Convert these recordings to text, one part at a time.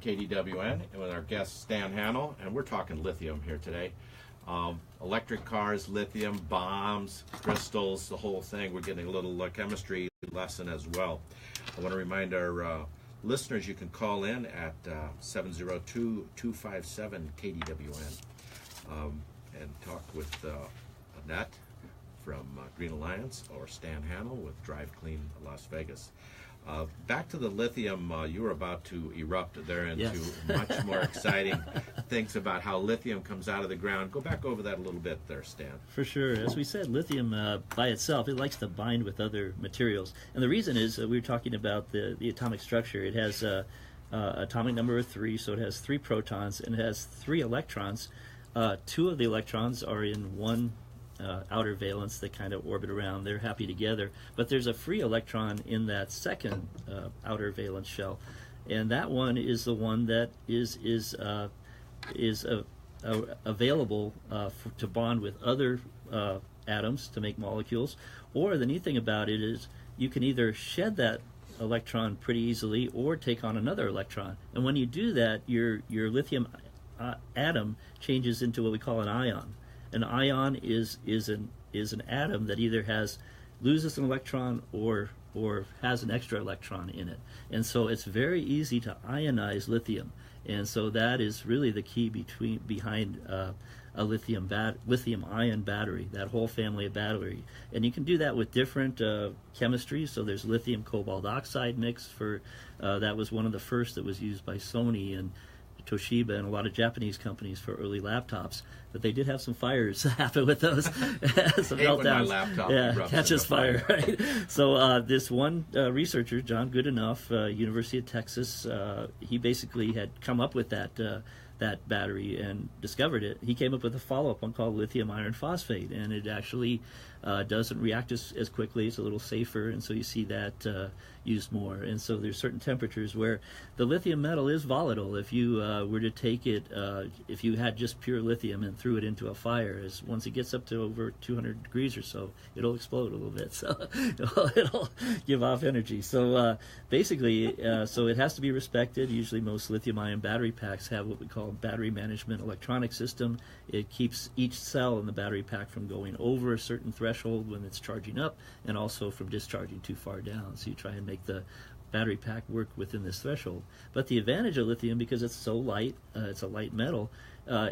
KDWN, and with our guest Stan Hanel, and we're talking lithium here today. Electric cars, lithium, bombs, crystals, the whole thing. We're getting a little chemistry lesson as well. I want to remind our listeners you can call in at 702-257-KDWN and talk with Annette from Green Alliance or Stan Hanel with Drive Clean Las Vegas. Back to the lithium, you were about to erupt there into Yes. much more exciting things about how lithium comes out of the ground. Go back over that a little bit there, Stan. For sure. As we said, lithium by itself, it likes to bind with other materials. And the reason is we were talking about the atomic structure. It has atomic number of 3, so it has 3 protons, and it has 3 electrons. 2 of the electrons are in one outer valence that kind of orbit around. They're happy together. But there's a free electron in that second outer valence shell. And that one is the one that is available to bond with other atoms to make molecules. Or the neat thing about it is you can either shed that electron pretty easily or take on another electron. And when you do that, your lithium atom changes into what we call an ion. An ion is an atom that either loses an electron or has an extra electron in it. And so it's very easy to ionize lithium. And so that is really the key behind a lithium-ion battery, that whole family of battery. And you can do that with different chemistries. So there's lithium cobalt oxide mix that was one of the first that was used by Sony and Toshiba and a lot of Japanese companies for early laptops, but they did have some fires happen with those. Some meltdowns. Catches fire. Right? So this one researcher, John Goodenough, University of Texas, he basically had come up with that battery and discovered it. He came up with a follow-up one called lithium iron phosphate, and it actually doesn't react as quickly. It's a little safer, and so you see that used more. And so there's certain temperatures where the lithium metal is volatile. If you were to take it, if you had just pure lithium and threw it into a fire, once it gets up to over 200 degrees or so, it'll explode a little bit. So it'll give off energy. So basically, so it has to be respected. Usually most lithium-ion battery packs have what we call battery management electronic system. It keeps each cell in the battery pack from going over a certain threshold when it's charging up, and also from discharging too far down. So you try and make the battery pack work within this threshold. But the advantage of lithium, because it's so light, it's a light metal,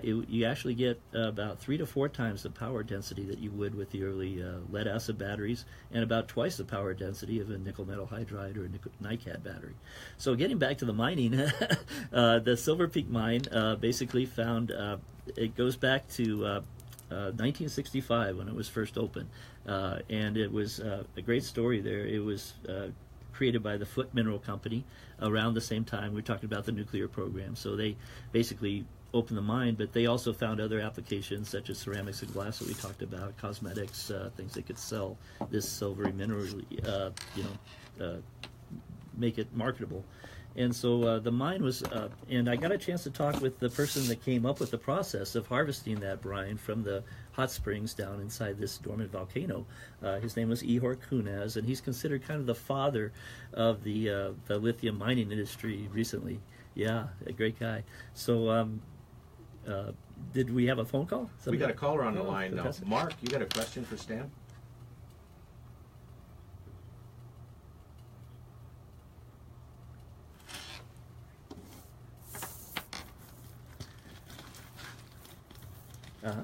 you actually get about 3 to 4 times the power density that you would with the early lead acid batteries, and about twice the power density of a nickel metal hydride or a NiCad battery. So getting back to the mining, the Silver Peak mine basically found, it goes back to 1965 when it was first opened, and it was a great story there. It was created by the Foote Mineral Company around the same time we were talking about the nuclear program. So they basically opened the mine, but they also found other applications such as ceramics and glass that we talked about, cosmetics, things they could sell this silvery mineral, make it marketable. And so the mine was, and I got a chance to talk with the person that came up with the process of harvesting that brine from the hot springs down inside this dormant volcano. His name was Ihor Kunaz, and he's considered kind of the father of the lithium mining industry recently. Yeah, a great guy. So did we have a phone call? We got a caller on the line now. Fantastic. Mark, you got a question for Stan? Uh-huh.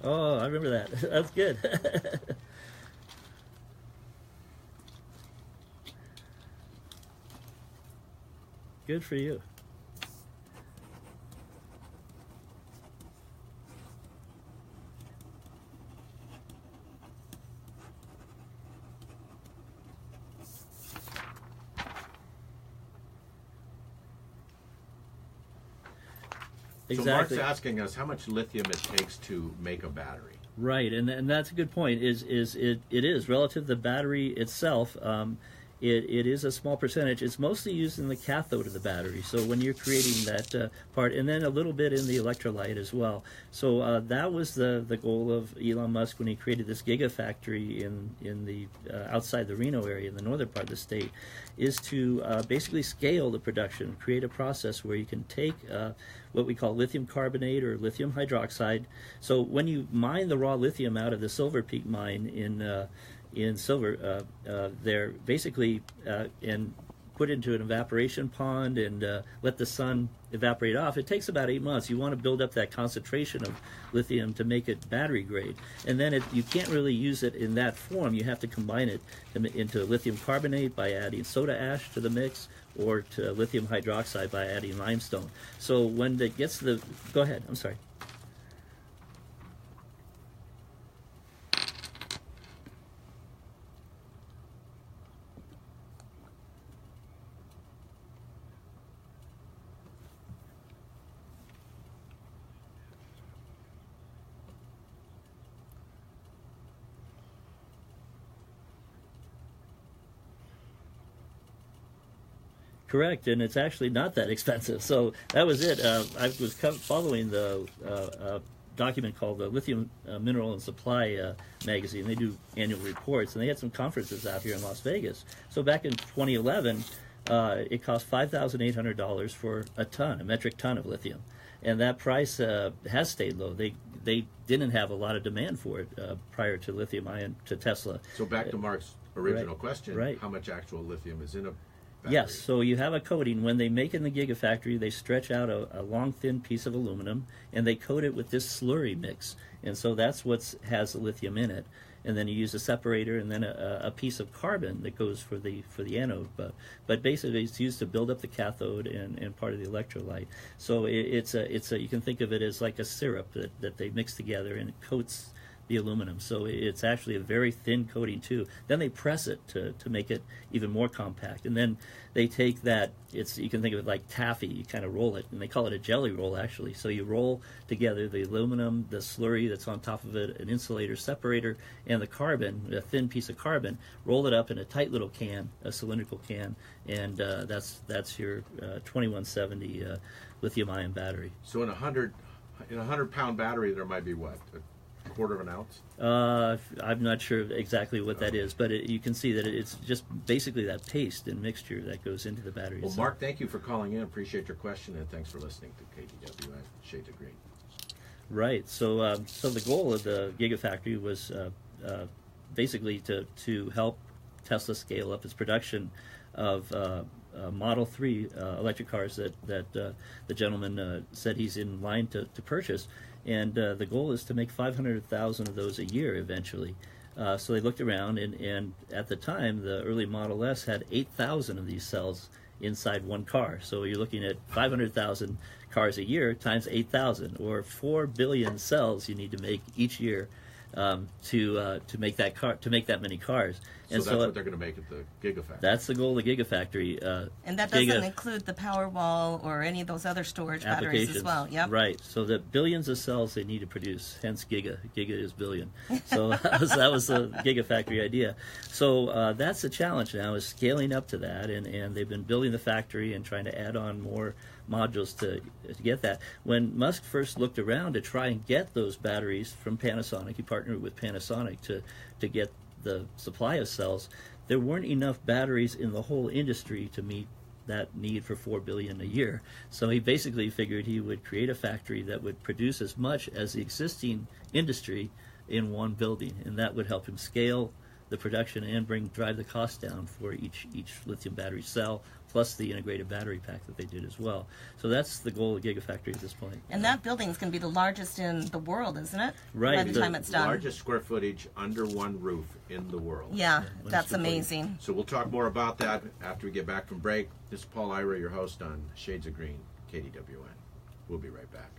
Oh, I remember that. That's good. Good for you. So Exactly. Mark's asking us how much lithium it takes to make a battery. Right, and that's a good point. It is relative to the battery itself. it is a small percentage. It's mostly used in the cathode of the battery. So when you're creating that part, and then a little bit in the electrolyte as well. So that was the goal of Elon Musk when he created this gigafactory in the outside the Reno area in the northern part of the state, is to basically scale the production, create a process where you can take what we call lithium carbonate or lithium hydroxide. So when you mine the raw lithium out of the Silver Peak mine in Silver, they're basically and put into an evaporation pond and let the sun evaporate off. It takes about 8 months. You want to build up that concentration of lithium to make it battery grade, and then you can't really use it in that form. You have to combine it into lithium carbonate by adding soda ash to the mix, or to lithium hydroxide by adding limestone. So when it gets to the, go ahead, I'm sorry. Correct, and it's actually not that expensive. So that was it. I was following the document called the Lithium Mineral and Supply magazine. They do annual reports, and they had some conferences out here in Las Vegas. So back in 2011, it cost $5,800 for a metric ton of lithium, and that price has stayed low. They didn't have a lot of demand for it prior to lithium-ion, to Tesla. So back to Mark's original question, right. How much actual lithium is in a battery? Yes, so you have a coating. When they make in the Gigafactory, they stretch out a long, thin piece of aluminum, and they coat it with this slurry mix. And so that's what has the lithium in it. And then you use a separator, and then a piece of carbon that goes for the anode. But basically, it's used to build up the cathode and part of the electrolyte. So it's you can think of it as like a syrup that they mix together, and it coats the aluminum. So it's actually a very thin coating too. Then they press it to make it even more compact. And then they take that, you can think of it like taffy, you kind of roll it, and they call it a jelly roll actually. So you roll together the aluminum, the slurry that's on top of it, an insulator separator, and the carbon, a thin piece of carbon, roll it up in a tight little can, a cylindrical can, and that's your 2170 lithium-ion battery. So in a 100-pound battery, there might be what? A quarter of an ounce? I'm not sure exactly what that is, but you can see that it's just basically that paste and mixture that goes into the battery. Well, Mark, thank you for calling in. Appreciate your question, and thanks for listening to KDWN Shades of Green. Right. So the goal of the Gigafactory was basically to help Tesla scale up its production of Model 3 electric cars that the gentleman said he's in line to purchase. And the goal is to make 500,000 of those a year eventually. So they looked around, and at the time, the early Model S had 8,000 of these cells inside one car. So you're looking at 500,000 cars a year times 8,000, or 4 billion cells you need to make each year to make that many cars. And so that's what they're going to make at the Gigafactory. That's the goal of the Gigafactory. And that doesn't include the Powerwall or any of those other storage batteries as well. Yep. Right. So the billions of cells they need to produce, hence Giga. Giga is billion. So that was the Gigafactory idea. So that's the challenge now, is scaling up to that, and they've been building the factory and trying to add on more modules to get that. When Musk first looked around to try and get those batteries from Panasonic, he partnered with Panasonic to get the supply of cells. There weren't enough batteries in the whole industry to meet that need for 4 billion a year. So he basically figured he would create a factory that would produce as much as the existing industry in one building, and that would help him scale the production and drive the cost down for each lithium battery cell, plus the integrated battery pack that they did as well. So that's the goal of Gigafactory at this point. And that building is going to be the largest in the world, isn't it? Right. By the time it's done. Largest square footage under one roof in the world. Yeah, that's amazing. So we'll talk more about that after we get back from break. This is Paul Ira, your host on Shades of Green, KDWN. We'll be right back.